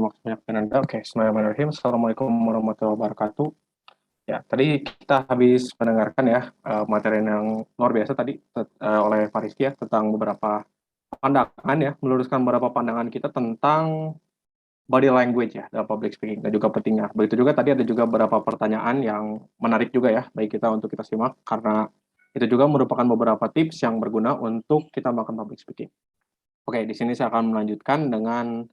terima kasih banyak Fernanda. Oke, bismillahirrahmanirrahim. Assalamualaikum warahmatullahi wabarakatuh. Ya, tadi kita habis mendengarkan ya materi yang luar biasa tadi oleh Fariski ya tentang beberapa pandangan ya, meluruskan beberapa pandangan kita tentang body language ya dalam public speaking dan juga pentingnya. Begitu juga tadi ada juga beberapa pertanyaan yang menarik juga ya bagi kita untuk kita simak karena itu juga merupakan beberapa tips yang berguna untuk kita melakukan public speaking. Oke, di sini saya akan melanjutkan dengan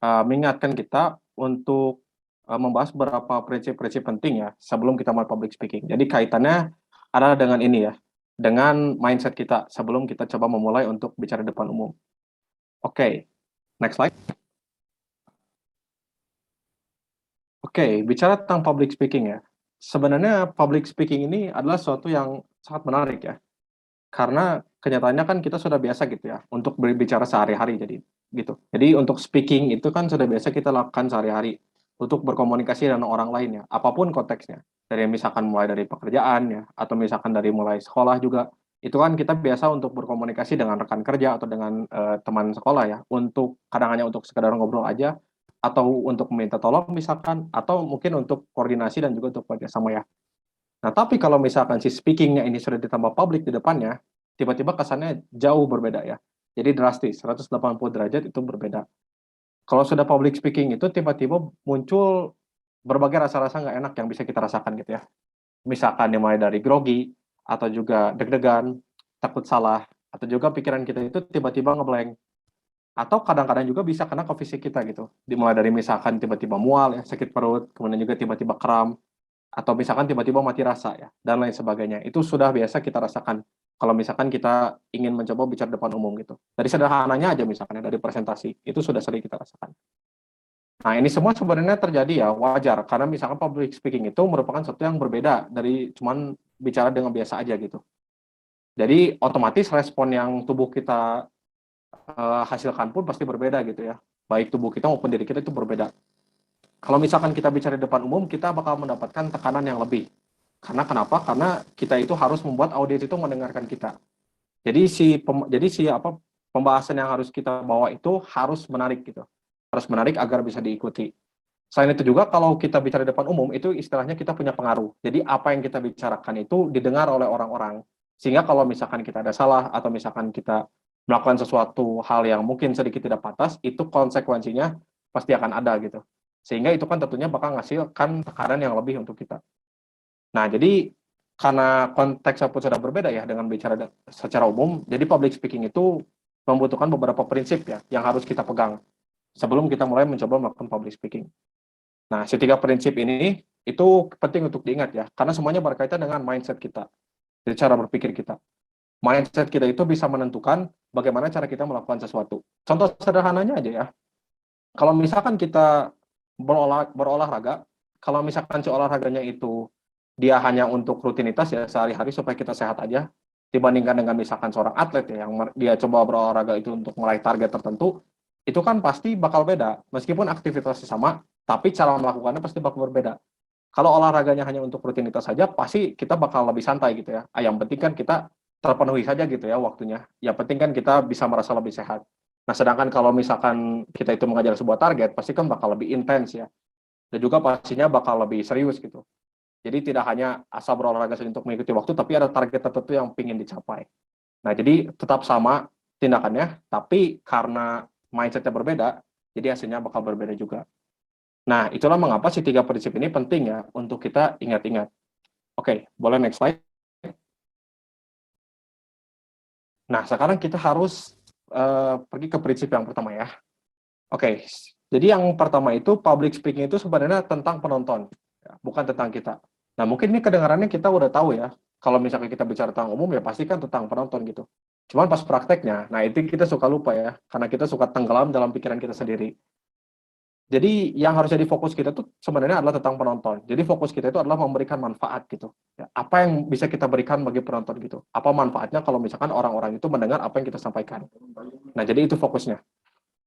mengingatkan kita untuk membahas beberapa prinsip-prinsip penting ya sebelum kita mulai public speaking. Jadi kaitannya adalah dengan ini ya, dengan mindset kita sebelum kita coba memulai untuk bicara di depan umum. Oke, next slide. Oke, bicara tentang public speaking ya. Sebenarnya public speaking ini adalah sesuatu yang sangat menarik ya. Karena kenyataannya kan kita sudah biasa gitu ya untuk berbicara sehari-hari jadi gitu. Jadi untuk speaking itu kan sudah biasa kita lakukan sehari-hari untuk berkomunikasi dengan orang lain ya, apapun konteksnya. Dari misalkan mulai dari pekerjaan ya, atau misalkan dari mulai sekolah juga. Itu kan kita biasa untuk berkomunikasi dengan rekan kerja atau dengan teman sekolah ya, untuk kadang hanya untuk sekedar ngobrol aja, atau untuk meminta tolong misalkan, atau mungkin untuk koordinasi dan juga untuk kerjasama ya. Nah, tapi kalau misalkan si speaking-nya ini sudah ditambah publik di depannya, tiba-tiba kesannya jauh berbeda ya. Jadi drastis, 180 derajat itu berbeda. Kalau sudah public speaking itu tiba-tiba muncul berbagai rasa-rasa nggak enak yang bisa kita rasakan gitu ya. Misalkan dimulai dari grogi, atau juga deg-degan, takut salah, atau juga pikiran kita itu tiba-tiba ngeblank. Atau kadang-kadang juga bisa kena ke fisik kita gitu. Dimulai dari misalkan tiba-tiba mual ya, sakit perut, kemudian juga tiba-tiba kram, atau misalkan tiba-tiba mati rasa ya, dan lain sebagainya. Itu sudah biasa kita rasakan kalau misalkan kita ingin mencoba bicara depan umum gitu. Dari sederhananya aja misalkan ya, dari presentasi, itu sudah sering kita rasakan. Nah, ini semua sebenarnya terjadi ya, wajar, karena misalkan public speaking itu merupakan sesuatu yang berbeda dari cuman bicara dengan biasa aja gitu. Jadi, otomatis respon yang tubuh kita hasilkan pun pasti berbeda gitu ya. Baik tubuh kita maupun diri kita itu berbeda. Kalau misalkan kita bicara di depan umum, kita bakal mendapatkan tekanan yang lebih. Karena kenapa? Karena kita itu harus membuat audiens itu mendengarkan kita. Jadi pembahasan yang harus kita bawa itu harus menarik gitu. Harus menarik agar bisa diikuti. Selain itu juga kalau kita bicara di depan umum itu istilahnya kita punya pengaruh. Jadi apa yang kita bicarakan itu didengar oleh orang-orang. Sehingga kalau misalkan kita ada salah atau misalkan kita melakukan sesuatu hal yang mungkin sedikit tidak pantas, itu konsekuensinya pasti akan ada gitu. Sehingga itu kan tentunya bakal menghasilkan tekanan yang lebih untuk kita. Nah, jadi karena konteksnya pun sudah berbeda ya dengan bicara secara umum, jadi public speaking itu membutuhkan beberapa prinsip ya yang harus kita pegang sebelum kita mulai mencoba melakukan public speaking. Nah, si tiga prinsip ini itu penting untuk diingat ya, karena semuanya berkaitan dengan mindset kita, jadi cara berpikir kita. Mindset kita itu bisa menentukan bagaimana cara kita melakukan sesuatu. Contoh sederhananya aja ya, kalau misalkan kita berolahraga, kalau misalkan si olahraganya itu dia hanya untuk rutinitas ya sehari-hari supaya kita sehat aja, dibandingkan dengan misalkan seorang atlet ya yang dia coba berolahraga itu untuk meraih target tertentu, itu kan pasti bakal beda. Meskipun aktivitasnya sama, tapi cara melakukannya pasti bakal berbeda. Kalau olahraganya hanya untuk rutinitas saja, pasti kita bakal lebih santai gitu ya. Yang penting kan kita terpenuhi saja gitu ya waktunya. Yang penting kan kita bisa merasa lebih sehat. Nah, sedangkan kalau misalkan kita itu mengajar sebuah target, pasti kan bakal lebih intens ya. Dan juga pastinya bakal lebih serius gitu. Jadi tidak hanya asal berolahraga saja untuk mengikuti waktu, tapi ada target tertentu yang ingin dicapai. Nah, jadi tetap sama tindakannya, tapi karena mindsetnya berbeda, jadi hasilnya bakal berbeda juga. Nah, itulah mengapa si tiga prinsip ini penting ya untuk kita ingat-ingat. Oke, boleh next slide. Nah, sekarang kita harus pergi ke prinsip yang pertama ya. Oke, jadi yang pertama itu public speaking itu sebenarnya tentang penonton, ya, bukan tentang kita. Nah, mungkin ini kedengarannya kita udah tahu ya. Kalau misalnya kita bicara tentang umum ya pasti kan tentang penonton gitu. Cuman pas prakteknya, nah itu kita suka lupa ya, karena kita suka tenggelam dalam pikiran kita sendiri. Jadi yang harus jadi fokus kita tuh sebenarnya adalah tentang penonton. Jadi fokus kita itu adalah memberikan manfaat gitu. Ya, apa yang bisa kita berikan bagi penonton gitu? Apa manfaatnya kalau misalkan orang-orang itu mendengar apa yang kita sampaikan? Nah, jadi itu fokusnya.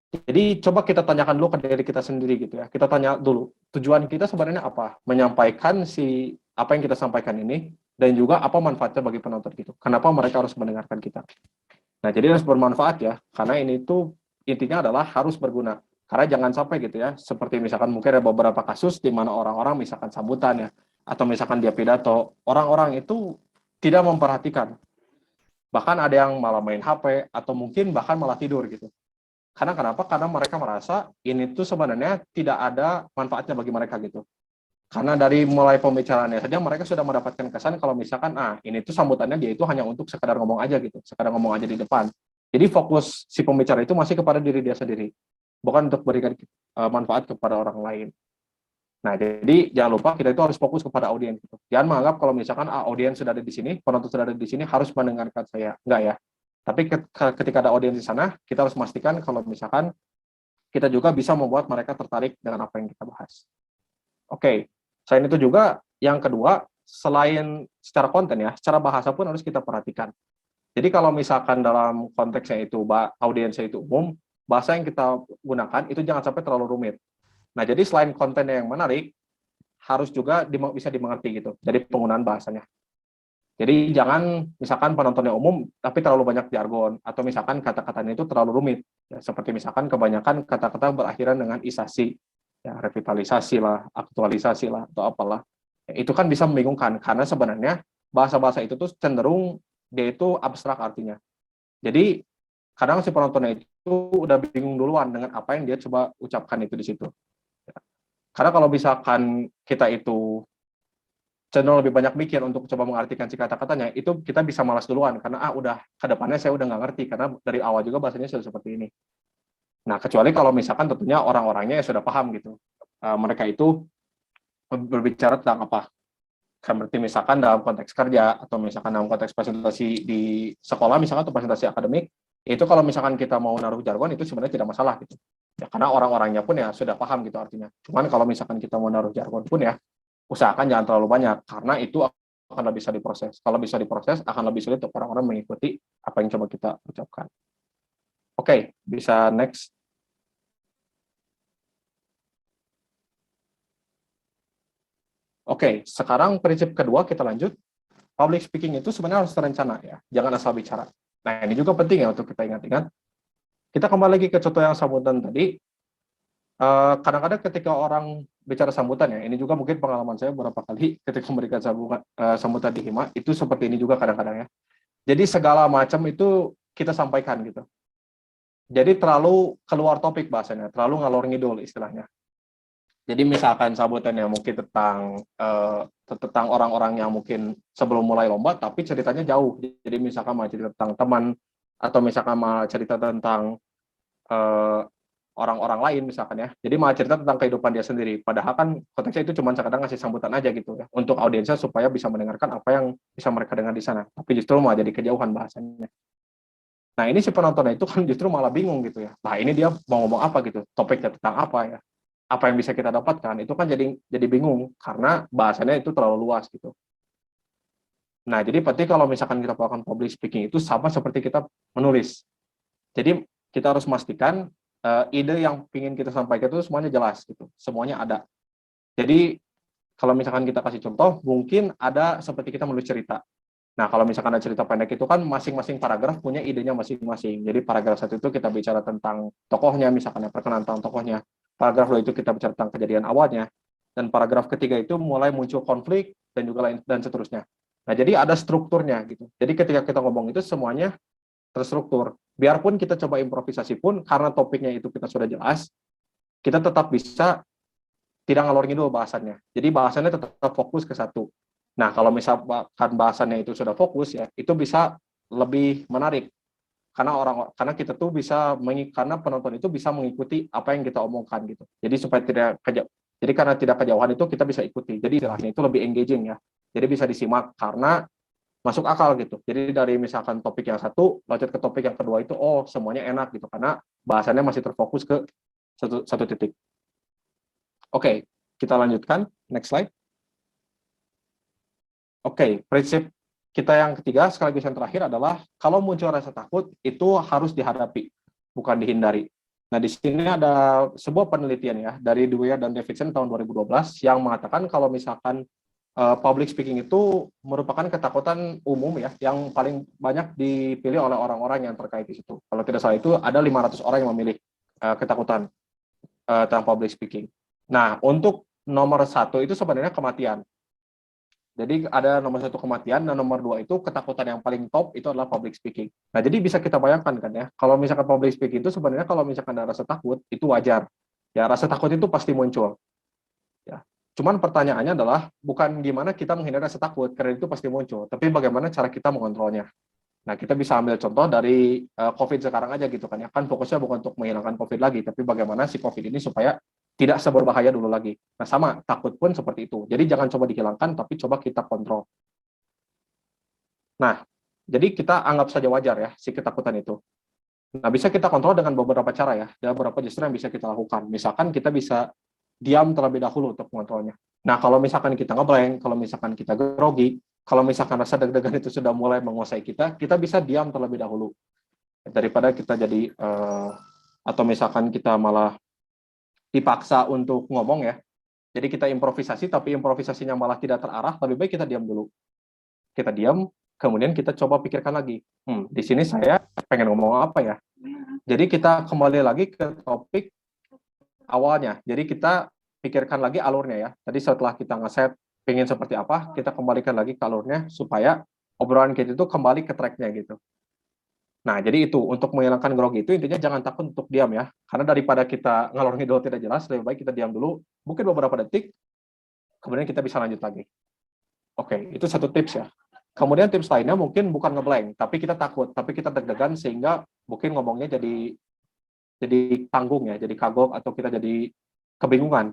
Jadi coba kita tanyakan dulu ke diri kita sendiri gitu ya. Kita tanya dulu, tujuan kita sebenarnya apa? Menyampaikan si apa yang kita sampaikan ini dan juga apa manfaatnya bagi penonton gitu. Kenapa mereka harus mendengarkan kita? Nah, jadi harus bermanfaat ya, karena ini tuh intinya adalah harus berguna. Karena jangan sampai gitu ya, seperti misalkan mungkin ada beberapa kasus di mana orang-orang misalkan sambutan ya, atau misalkan dia pidato, orang-orang itu tidak memperhatikan. Bahkan ada yang malah main HP, atau mungkin bahkan malah tidur gitu. Karena kenapa? Karena mereka merasa ini tuh sebenarnya tidak ada manfaatnya bagi mereka gitu. Karena dari mulai pembicaraannya saja mereka sudah mendapatkan kesan kalau misalkan ini tuh sambutannya dia itu hanya untuk sekadar ngomong aja gitu, sekadar ngomong aja di depan. Jadi fokus si pembicara itu masih kepada diri dia sendiri, bukan untuk berikan manfaat kepada orang lain. Nah, jadi jangan lupa kita itu harus fokus kepada audiens gitu. Jangan menganggap kalau misalkan audiens sudah ada di sini, penonton sudah ada di sini harus mendengarkan saya. Enggak ya. Tapi ketika ada audiens di sana, kita harus memastikan kalau misalkan kita juga bisa membuat mereka tertarik dengan apa yang kita bahas. Oke. Selain itu juga, yang kedua, selain secara konten ya, secara bahasa pun harus kita perhatikan. Jadi kalau misalkan dalam konteksnya itu, audiensnya itu umum, bahasa yang kita gunakan itu jangan sampai terlalu rumit. Nah, jadi selain kontennya yang menarik, harus juga bisa dimengerti gitu. Jadi penggunaan bahasanya. Jadi jangan misalkan penontonnya umum, tapi terlalu banyak jargon, atau misalkan kata-katanya itu terlalu rumit. Ya, seperti misalkan kebanyakan kata-kata berakhiran dengan isasi, ya, revitalisasi lah, aktualisasi lah, atau apalah. Ya, itu kan bisa membingungkan, karena sebenarnya bahasa-bahasa itu tuh cenderung dia itu abstrak artinya. Jadi kadang si penontonnya itu udah bingung duluan dengan apa yang dia coba ucapkan itu di situ. Ya. Karena kalau misalkan kita itu cenderung lebih banyak mikir untuk coba mengartikan si kata-katanya, itu kita bisa malas duluan, karena udah kedepannya saya udah nggak ngerti, karena dari awal juga bahasanya sudah seperti ini. Nah, kecuali kalau misalkan tentunya orang-orangnya sudah paham gitu. Mereka itu berbicara tentang apa. Seperti misalkan dalam konteks kerja, atau misalkan dalam konteks presentasi di sekolah, misalkan atau presentasi akademik, itu kalau misalkan kita mau naruh jargon, itu sebenarnya tidak masalah gitu. Ya, karena orang-orangnya pun ya sudah paham gitu artinya. Cuman kalau misalkan kita mau naruh jargon pun ya, usahakan jangan terlalu banyak, karena itu akan lebih bisa diproses. Kalau bisa diproses, akan lebih sulit untuk orang-orang mengikuti apa yang coba kita ucapkan. Oke, bisa next. Oke, sekarang prinsip kedua kita lanjut. Public speaking itu sebenarnya harus terencana ya, jangan asal bicara. Nah, ini juga penting ya untuk kita ingat-ingat. Kita kembali lagi ke contoh yang sambutan tadi. Kadang-kadang ketika orang bicara sambutan ya, ini juga mungkin pengalaman saya beberapa kali ketika memberikan sambutan di HIMA, itu seperti ini juga kadang-kadang ya. Jadi segala macam itu kita sampaikan gitu. Jadi terlalu keluar topik bahasanya, terlalu ngalor ngidul istilahnya. Jadi misalkan sambutannya mungkin tentang orang-orang yang mungkin sebelum mulai lomba, tapi ceritanya jauh. Jadi misalkan mau cerita tentang teman, atau misalkan mau cerita tentang orang-orang lain misalkan ya. Jadi malah cerita tentang kehidupan dia sendiri. Padahal kan konteksnya itu cuma sekedar ngasih sambutan aja gitu ya, untuk audiensnya supaya bisa mendengarkan apa yang bisa mereka dengar di sana. Tapi justru malah jadi kejauhan bahasanya. Nah, ini si penontonnya itu kan justru malah bingung gitu ya. Nah, ini dia mau ngomong apa gitu, topiknya tentang apa ya, apa yang bisa kita dapatkan, itu kan jadi bingung karena bahasanya itu terlalu luas gitu. Nah, jadi penting kalau misalkan kita melakukan public speaking itu sama seperti kita menulis. Jadi kita harus memastikan ide yang ingin kita sampaikan itu semuanya jelas gitu, semuanya ada. Jadi kalau misalkan kita kasih contoh, mungkin ada seperti kita menulis cerita. Nah, kalau misalkan ada cerita pendek itu kan masing-masing paragraf punya idenya masing-masing. Jadi paragraf satu itu kita bicara tentang tokohnya, misalkan ya, perkenalan tentang tokohnya. Paragraf dua itu kita bicara tentang kejadian awalnya. Dan paragraf ketiga itu mulai muncul konflik dan juga lain dan seterusnya. Nah, jadi ada strukturnya gitu. Jadi ketika kita ngomong itu semuanya terstruktur. Biarpun kita coba improvisasi pun, karena topiknya itu kita sudah jelas, kita tetap bisa tidak ngalor ngidul bahasannya. Jadi bahasannya tetap fokus ke satu. Nah, kalau misalkan bahasannya itu sudah fokus ya, itu bisa lebih menarik. Karena kita tuh karena penonton itu bisa mengikuti apa yang kita omongkan gitu. Jadi supaya jadi karena tidak kejauhan itu kita bisa ikuti. Jadi istilahnya itu lebih engaging ya. Jadi bisa disimak karena masuk akal gitu. Jadi dari misalkan topik yang satu, lanjut ke topik yang kedua itu, semuanya enak gitu. Karena bahasannya masih terfokus ke satu titik. Oke, kita lanjutkan. Next slide. Oke, prinsip kita yang ketiga sekaligus yang terakhir adalah kalau muncul rasa takut itu harus dihadapi, bukan dihindari. Nah, di sini ada sebuah penelitian ya dari Dwyer dan Davidson tahun 2012 yang mengatakan kalau misalkan public speaking itu merupakan ketakutan umum ya yang paling banyak dipilih oleh orang-orang yang terkait di situ. Kalau tidak salah itu ada 500 orang yang memilih ketakutan tentang public speaking. Nah, untuk nomor 1 itu sebenarnya kematian. Jadi ada nomor 1 kematian, dan nomor 2 itu ketakutan yang paling top itu adalah public speaking. Nah, jadi bisa kita bayangkan kan ya, kalau misalkan public speaking itu sebenarnya kalau misalkan ada rasa takut, itu wajar. Ya, rasa takut itu pasti muncul. Ya. Cuman pertanyaannya adalah bukan gimana kita menghindari rasa takut, karena itu pasti muncul, tapi bagaimana cara kita mengontrolnya. Nah, kita bisa ambil contoh dari COVID sekarang aja gitu kan ya. Kan fokusnya bukan untuk menghilangkan COVID lagi, tapi bagaimana si COVID ini supaya tidak seberbahaya dulu lagi. Nah, sama, takut pun seperti itu. Jadi jangan coba dihilangkan, tapi coba kita kontrol. Nah, jadi kita anggap saja wajar ya, si ketakutan itu. Nah, bisa kita kontrol dengan beberapa cara ya. Ada beberapa gestur yang bisa kita lakukan. Misalkan kita bisa diam terlebih dahulu untuk mengontrolnya. Nah, kalau misalkan kita ngeblank, kalau misalkan kita grogi, kalau misalkan rasa deg-degan itu sudah mulai menguasai kita bisa diam terlebih dahulu. Daripada kita jadi, atau misalkan kita malah dipaksa untuk ngomong ya. Jadi kita improvisasi, tapi improvisasinya malah tidak terarah, lebih baik kita diam dulu. Kita diam, kemudian kita coba pikirkan lagi. Di sini saya pengen ngomong apa ya? Jadi kita kembali lagi ke topik awalnya. Jadi kita pikirkan lagi alurnya ya. Tadi setelah kita ngeset pengen seperti apa, kita kembalikan lagi ke alurnya supaya obrolan kita itu kembali ke tracknya gitu. Nah, jadi itu untuk menghilangkan grogi itu intinya jangan takut untuk diam ya. Karena daripada kita ngalor ngidul tidak jelas, lebih baik kita diam dulu, mungkin beberapa detik, kemudian kita bisa lanjut lagi. Oke, itu satu tips ya. Kemudian tips lainnya mungkin bukan ngeblank, tapi kita takut, tapi kita deg-degan sehingga mungkin ngomongnya jadi tanggung ya, jadi kagok atau kita jadi kebingungan.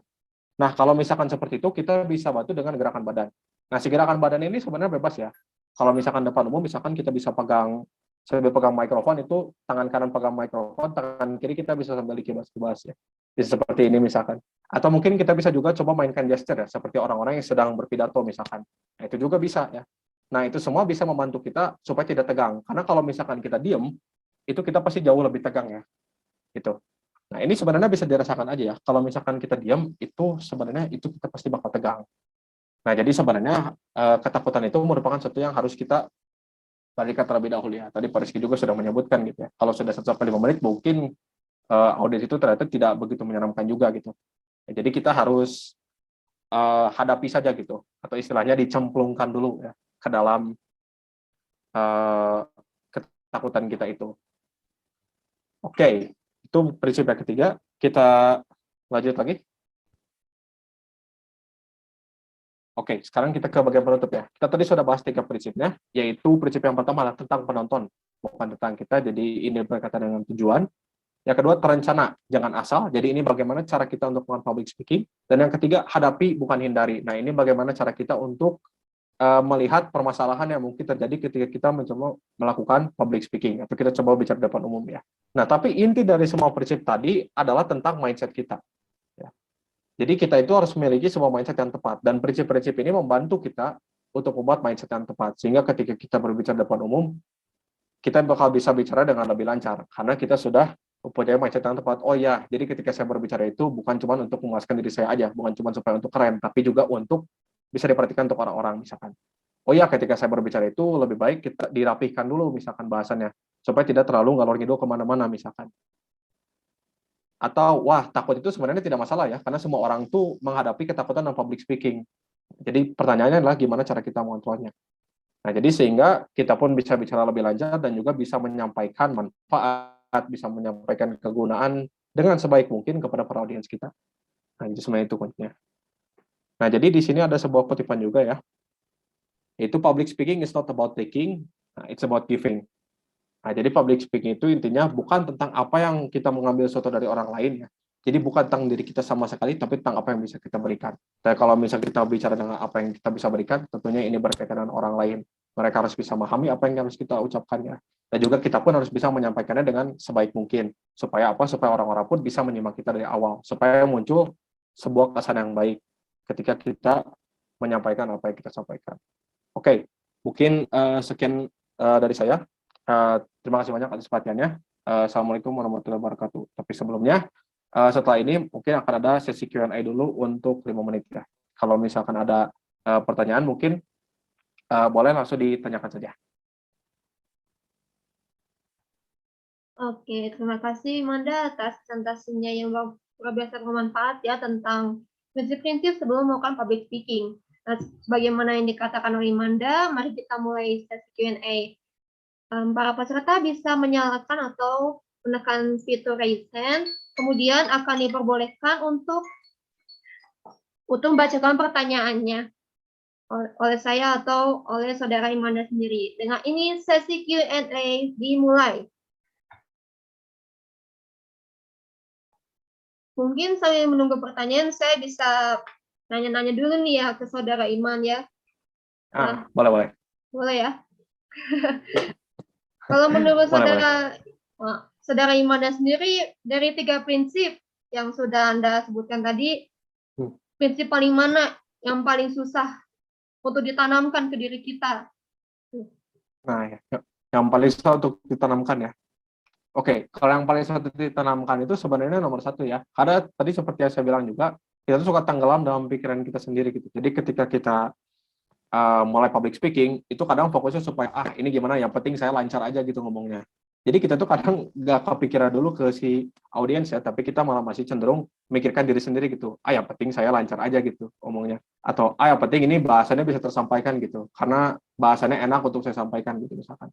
Nah, kalau misalkan seperti itu, kita bisa bantu dengan gerakan badan. Nah, si gerakan badan ini sebenarnya bebas ya. Kalau misalkan depan umum, misalkan kita bisa pegang, sambil pegang mikrofon, itu tangan kanan pegang mikrofon, tangan kiri kita bisa sambil dikibas-kibas ya. Bisa seperti ini misalkan. Atau mungkin kita bisa juga coba mainkan gesture ya, seperti orang-orang yang sedang berpidato misalkan. Nah, itu juga bisa ya. Nah, itu semua bisa membantu kita supaya tidak tegang. Karena kalau misalkan kita diem, itu kita pasti jauh lebih tegang ya. Gitu. Nah, ini sebenarnya bisa dirasakan aja ya. Kalau misalkan kita diam, itu sebenarnya itu kita pasti bakal tegang. Nah, jadi sebenarnya ketakutan itu merupakan sesuatu yang harus kita balikan terlebih dahulu ya. Tadi Pak Rizky juga sudah menyebutkan gitu ya. Kalau sudah 1-5 menit, mungkin audit itu ternyata tidak begitu menyenangkan juga gitu. Ya, jadi kita harus hadapi saja gitu. Atau istilahnya dicemplungkan dulu ya ke dalam ketakutan kita itu. Oke, itu prinsip yang ketiga. Kita lanjut lagi. Oke, sekarang kita ke bagian penutup ya. Kita tadi sudah bahas 3 prinsipnya, yaitu prinsip yang pertama adalah tentang penonton, bukan tentang kita, jadi ini berkaitan dengan tujuan. Yang kedua, terencana, jangan asal, jadi ini bagaimana cara kita untuk melakukan public speaking. Dan yang ketiga, hadapi, bukan hindari. Nah, ini bagaimana cara kita untuk melihat permasalahan yang mungkin terjadi ketika kita mencoba melakukan public speaking, atau kita coba bicara di depan umum ya. Nah, tapi inti dari semua prinsip tadi adalah tentang mindset kita. Ya. Jadi kita itu harus memiliki sebuah mindset yang tepat, dan prinsip-prinsip ini membantu kita untuk membuat mindset yang tepat, sehingga ketika kita berbicara di depan umum, kita bakal bisa bicara dengan lebih lancar, karena kita sudah mempunyai mindset yang tepat. Oh ya, jadi ketika saya berbicara itu bukan cuma untuk memuaskan diri saya aja, bukan cuma supaya untuk keren, tapi juga untuk bisa diperhatikan untuk orang-orang misalkan. Oh ya, ketika saya berbicara itu lebih baik kita dirapihkan dulu misalkan bahasannya, supaya tidak terlalu ngalor ngidul kemana-mana misalkan. Atau, wah, takut itu sebenarnya tidak masalah ya, karena semua orang tuh menghadapi ketakutan dalam public speaking. Jadi pertanyaannya adalah gimana cara kita mengontrolnya. Nah, jadi sehingga kita pun bisa bicara lebih lancar dan juga bisa menyampaikan manfaat, bisa menyampaikan kegunaan dengan sebaik mungkin kepada para audiens kita. Nah, itu sebenarnya itu kuncinya. Nah, jadi di sini ada sebuah kutipan juga ya, yaitu public speaking is not about taking, it's about giving. Nah, jadi public speaking itu intinya bukan tentang apa yang kita mengambil sesuatu dari orang lain ya. Jadi bukan tentang diri kita sama sekali, tapi tentang apa yang bisa kita berikan. Tapi kalau misalnya kita bicara dengan apa yang kita bisa berikan, tentunya ini berkaitan dengan orang lain. Mereka harus bisa memahami apa yang harus kita ucapkannya. Dan juga kita pun harus bisa menyampaikannya dengan sebaik mungkin. Supaya apa? Supaya orang-orang pun bisa menyimak kita dari awal. Supaya muncul sebuah kesan yang baik ketika kita menyampaikan apa yang kita sampaikan. Oke, mungkin sekian dari saya. Terima kasih banyak atas perhatiannya. Assalamualaikum warahmatullahi wabarakatuh. Tapi sebelumnya, setelah ini mungkin akan ada sesi Q&A dulu untuk 5 menit ya. Kalau misalkan ada pertanyaan mungkin boleh langsung ditanyakan saja. Oke, terima kasih Manda atas presentasinya yang biasa bermanfaat ya tentang prinsip-prinsip sebelum melakukan public speaking. Nah, sebagaimana yang dikatakan oleh Manda, mari kita mulai sesi Q&A. Para peserta bisa menyalakan atau menekan fitur raise hand, kemudian akan diperbolehkan untuk membacakan pertanyaannya oleh saya atau oleh saudara Imanda sendiri. Dengan ini sesi Q&A dimulai. Mungkin sambil menunggu pertanyaan, saya bisa nanya-nanya dulu nih ya ke saudara Iman ya. Boleh. Boleh ya? Kalau menurut saudara Imanda sendiri, dari 3 prinsip yang sudah Anda sebutkan tadi, prinsip paling mana yang paling susah untuk ditanamkan ke diri kita? Nah, yang paling susah untuk ditanamkan ya. Oke, kalau yang paling susah ditanamkan itu sebenarnya nomor 1 ya. Karena tadi seperti yang saya bilang juga, kita tuh suka tenggelam dalam pikiran kita sendiri gitu. Jadi ketika kita mulai public speaking, itu kadang fokusnya supaya, ini gimana, yang penting saya lancar aja gitu ngomongnya. Jadi kita tuh kadang nggak kepikiran dulu ke si audiens ya, tapi kita malah masih cenderung mikirkan diri sendiri gitu. Yang penting saya lancar aja gitu ngomongnya. Atau, yang penting ini bahasanya bisa tersampaikan gitu. Karena bahasanya enak untuk saya sampaikan gitu misalkan.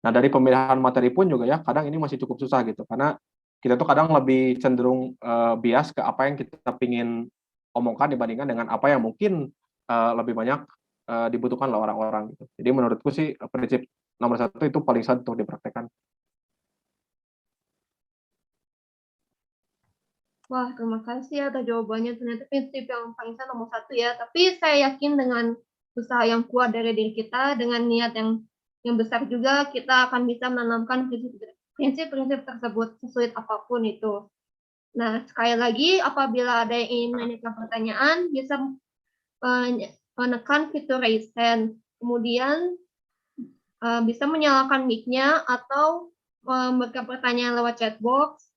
Nah, dari pemilihan materi pun juga ya, kadang ini masih cukup susah gitu. Karena kita tuh kadang lebih cenderung bias ke apa yang kita pingin omongkan dibandingkan dengan apa yang mungkin lebih banyak dibutuhkan oleh orang-orang gitu. Jadi menurutku sih prinsip nomor 1 itu paling susah untuk dipraktekkan. Wah, terima kasih atas jawabannya. Ternyata prinsip yang paling susah nomor 1 ya. Tapi saya yakin dengan usaha yang kuat dari diri kita, dengan niat yang besar juga, kita akan bisa menanamkan prinsip-prinsip tersebut sesulit apapun itu. Nah, sekali lagi, apabila ada yang ingin menanyakan pertanyaan, bisa menekan fitur raise hand. Kemudian bisa menyalakan mic-nya atau memberikan pertanyaan lewat chat box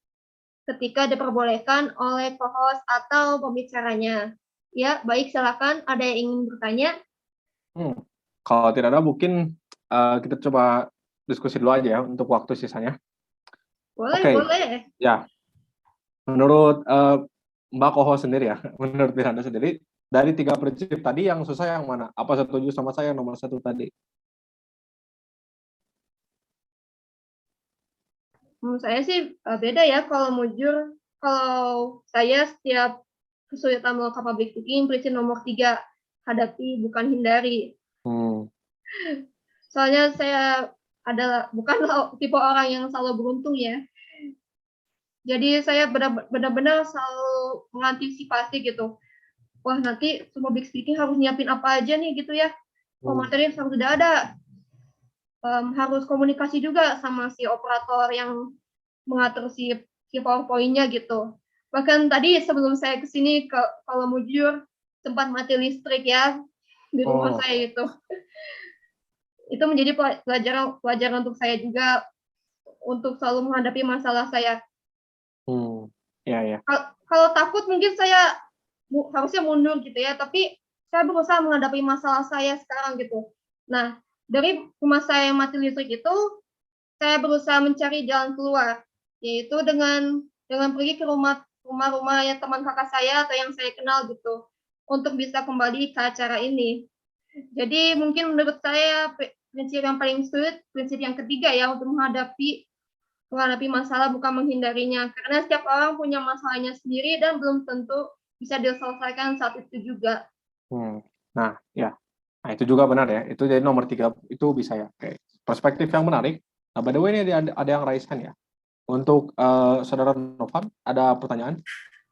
ketika diperbolehkan oleh co-host atau pembicaranya. Ya, baik, silakan. Ada yang ingin bertanya? Kalau tidak ada, mungkin kita coba diskusi dulu aja ya untuk waktu sisanya. Boleh. Ya, menurut Mbak co-host sendiri ya, menurut Miranda sendiri, dari 3 prinsip tadi yang susah yang mana? Apa setuju sama saya nomor 1 tadi? Menurut saya sih beda ya. Kalau mujur, kalau saya setiap kesulitan melakukan public speaking, prinsip nomor 3, hadapi bukan hindari. Soalnya saya bukan tipe orang yang selalu beruntung ya. Jadi saya benar-benar selalu mengantisipasi gitu. Wah, nanti public speaking harus nyiapin apa aja nih gitu ya. Materi yang sudah ada. Harus komunikasi juga sama si operator yang mengatur si PowerPoint-nya gitu. Bahkan tadi sebelum saya kesini kalau mujur sempat mati listrik ya di rumah saya itu. Itu menjadi pelajaran untuk saya juga untuk selalu menghadapi masalah saya. Ya. Kalau takut mungkin saya harusnya mundur gitu ya, tapi saya berusaha menghadapi masalah saya sekarang gitu. Nah, dari rumah saya yang mati listrik itu, saya berusaha mencari jalan keluar, yaitu dengan pergi ke rumah-rumah ya teman kakak saya atau yang saya kenal gitu, untuk bisa kembali ke acara ini. Jadi mungkin menurut saya prinsip yang paling sulit, prinsip yang ketiga ya, untuk menghadapi masalah bukan menghindarinya. Karena setiap orang punya masalahnya sendiri dan belum tentu bisa diselesaikan saat itu juga. Nah, ya. Nah, itu juga benar ya. Itu jadi nomor 3 itu bisa ya. Oke. Perspektif yang menarik. Nah, by the way ini ada yang raise hand ya. Untuk Saudara Novan, ada pertanyaan?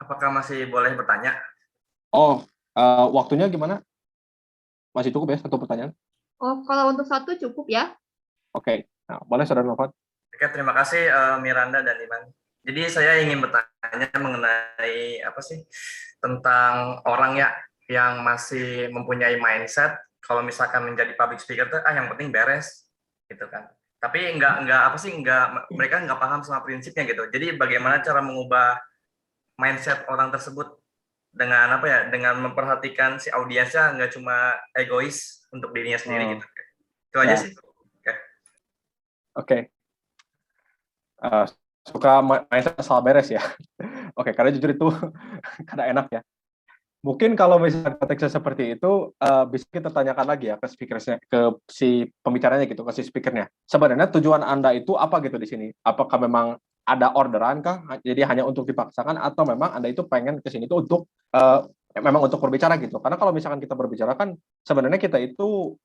Apakah masih boleh bertanya? Waktunya gimana? Masih cukup ya 1 pertanyaan? Kalau untuk 1 cukup ya. Oke. Nah, boleh Saudara Novan. Oke, terima kasih Miranda dan Iman. Jadi saya ingin bertanya mengenai tentang orang ya yang masih mempunyai mindset kalau misalkan menjadi public speaker itu yang penting beres gitu kan. Tapi mereka nggak paham sama prinsipnya gitu. Jadi bagaimana cara mengubah mindset orang tersebut dengan dengan memperhatikan si audiensnya, nggak cuma egois untuk dirinya sendiri gitu. Itu aja sih. Oke. Suka mindset asal beres ya. Oke, karena jujur itu karena enak ya. Mungkin kalau misalnya konteksnya seperti itu, bisa kita tanyakan lagi ya ke speaker-nya, ke si pembicaranya gitu, ke si speaker-nya. Sebenarnya tujuan Anda itu apa gitu di sini? Apakah memang ada orderan kah? Jadi hanya untuk dipaksakan atau memang Anda itu pengen ke sini itu untuk memang untuk berbicara gitu. Karena kalau misalkan kita berbicara kan sebenarnya kita itu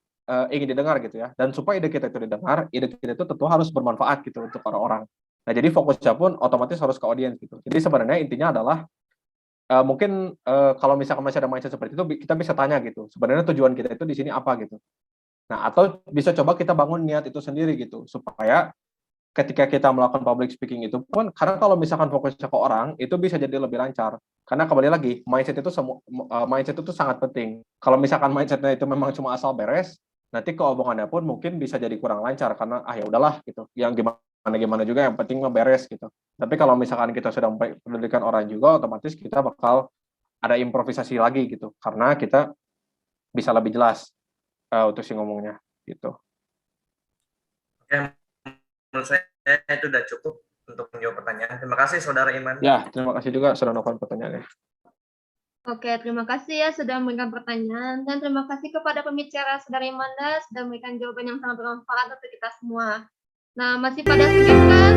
ingin didengar gitu ya. Dan supaya ide kita itu didengar, ide kita itu tentu harus bermanfaat gitu untuk orang-orang. Nah, jadi fokusnya pun otomatis harus ke audiens gitu. Jadi sebenarnya intinya adalah mungkin kalau misalkan masih ada mindset seperti itu, kita bisa tanya gitu. Sebenarnya tujuan kita itu di sini apa gitu. Nah, atau bisa coba kita bangun niat itu sendiri gitu, supaya ketika kita melakukan public speaking itu pun, karena kalau misalkan fokusnya ke orang, itu bisa jadi lebih lancar. Karena kembali lagi, mindset itu sangat penting. Kalau misalkan mindsetnya itu memang cuma asal beres, nanti keomongannya pun mungkin bisa jadi kurang lancar karena ya udahlah gitu. Yang gimana juga yang penting mah beres gitu. Tapi kalau misalkan kita sudah mempedulikan orang juga, otomatis kita bakal ada improvisasi lagi gitu. Karena kita bisa lebih jelas untuk si ngomongnya gitu. Oke, menurut saya itu udah cukup untuk menjawab pertanyaan. Terima kasih Saudara Iman. Ya, terima kasih juga sudah nonton pertanyaannya. Oke, terima kasih ya sudah memberikan pertanyaan dan terima kasih kepada pembicara Saudara Imanda sudah memberikan jawaban yang sangat bermanfaat untuk kita semua. Nah, masih pada skip kan?